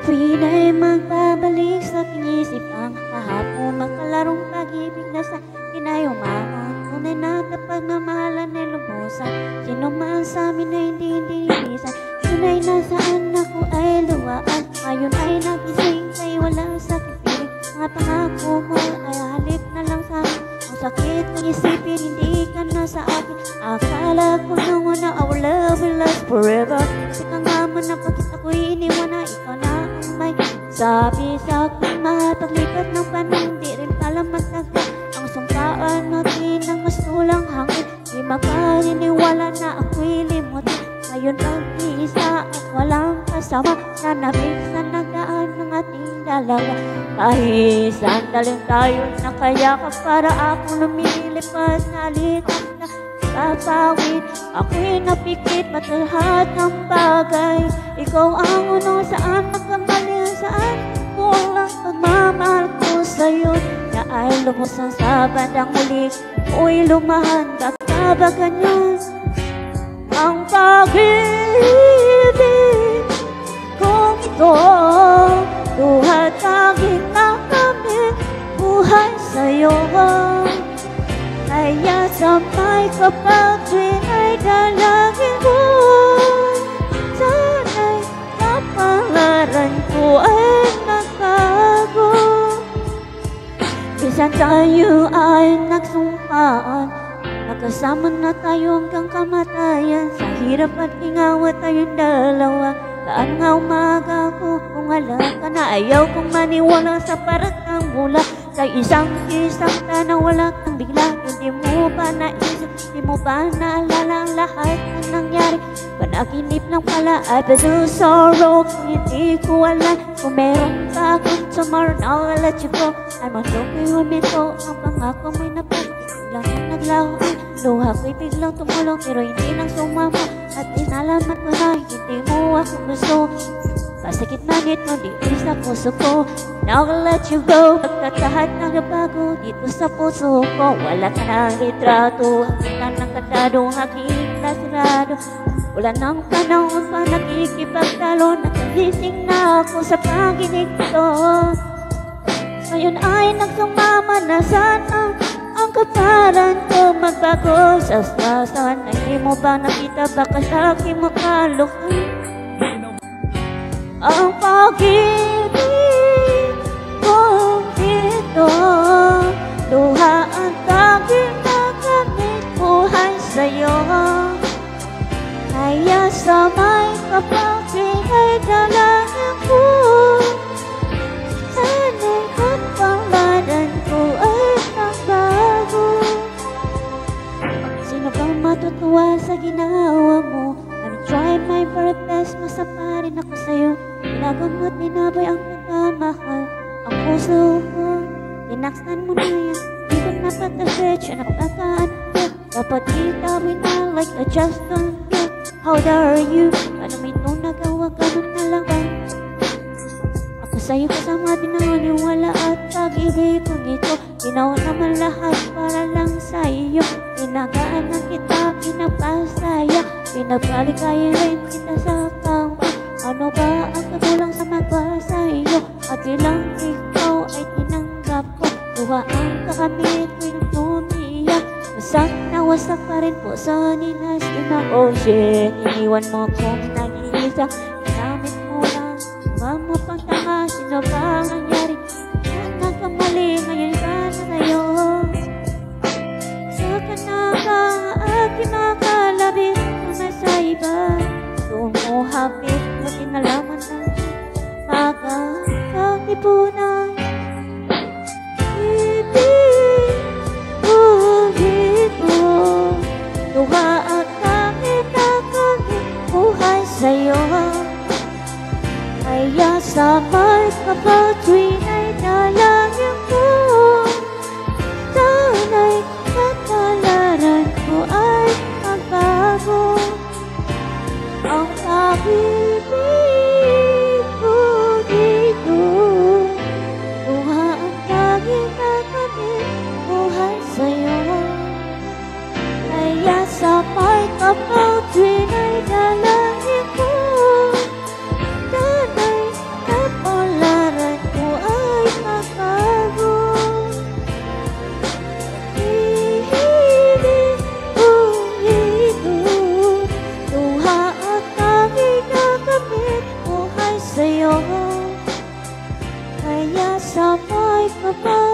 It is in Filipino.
Tuwina'y magbabalik sa aking isip ang kahapon, magkalarong pag-ibig na sa akin ay umahon. Tunay na kapag namahalan ay lubusan, sino man sa amin ay hindi nilisan. Tunay na saan ako ay luwaan, ngayon ay nagising kay wala sa aking piling. Mga pangako mo ay halik na lang sa akin, ang sakit ng isipin hindi ka na sa akin. Akala ko naman na our love will last forever, ika nga man na pagkit ako'y iniwan na ikaw na may sabi sa akin. Mahal paglipat ng panahon, di rin pala matagal ang sungkaan natin ng mas tulang hangin. Di mapaniniwala na ako'y limutin, ngayon pag-iisa at walang kasama, nanabig sa nagaan ng ating dalaga. Kahit sandaling tayo nakayakap, para ako lumilipad na likat na papawid. Ako'y napikit ba't lahat ng bagay, ikaw ang unong saan nagkamali, saan kulang pagmamahal ko sa'yo na ay lumusan sa bandang muli. Uy lumahan, baka ba ganyan ang pag-ibig kung ito? Duhat taging na kami buhay sa'yo, kaya samay kapag tuwing dalangin ko, sana'y kapalaran ko ay nagbago. Minsan tayo ay nagsumpaan, magkasama na tayo hanggang kamatayan. Sa hirap at ingawa tayong dalawa, saan nga umaga ko kung wala ka na. Ayaw kong maniwala sa paratang mula sa isang tanaw, wala kang bigla. Hindi mo ba naisip, hindi mo ba naalala ang lahat na nangyari? Panaginip lang pala I feel sorrow, kung hindi ko alam kung meron pa akong tomorrow. Now I'll let you go, I'm okay with me to. Ang pangako mo'y napagbilang ang naglaho, luha ko'y biglang tumulong pero hindi nang sumama. At inalaman ko na hindi mo ako gusto, pasakit man ito dito sa puso ko. Now I'll let you go, pagkatahat na nabago dito sa puso ko. Wala ka ng litrato, kita ng kandado, aking nasirado. Wala nang panahon pa nakikipagtalo, nakagising na ako sa panginig ko. Ngayon ay nagsumama na sana ang kaparan ko magbago. Sa saan na hindi mo ba nakita, baka sa aking makalukay ang pag-ibig kong ito. Luha ang taging na kami buhay sa'yo, kaya samay kapag pinagdalahan ko, sana'y kapalaran ko ay nagbago. Sino bang matutuwa sa ginawa mo? I'm trying my very best, masapa rin ako sa'yo. Pinagamot, binaboy ang nagmamahal ang puso ko. Tinaksan mo na yan, di ko napag-stretch, napakaan ko. Dapat itawin na like I just don't care. How dare you? Paano may ito nagawa, ganun na lang ba? Ako sa'yo kasama din ang wala at pag-ibig kong ito. Ginawa naman lahat para lang sa iyo. Pinagaan na kita, pinapasaya, pinapaligaya rin kita sa kawa. Ano ba ang kagulang sa magwa sa iyo? At bilang ikaw ay tinanggap ko, buha ang kakamit ko'y nagtumiyak. Wasak na wasak pa rin po sa ninaskin ng ocean. Iniwan mo kong nag-iisa, ginamit mo lang, mama pang tanga. Sino ba ang nangyari? Nagkamali, ngayon ka na sa'yo. Saka na ka aking makalabit na nasa iba. Tumuhapit mo tinalaman ng pagkakatipunan. Ibig ko dito, luha at tangin na kami buhay sa'yo, kaya samay kapag tuwing ay dalangin ko, sana'y kapalaran ko ay magbago. Ang pag-ibig ko dito, luha ang taging na kami buhay sa'yo, kaya samay kapag tuwing ay dalangin ko, sana'y kapalaran sa'yo. Kaya sabay ka ba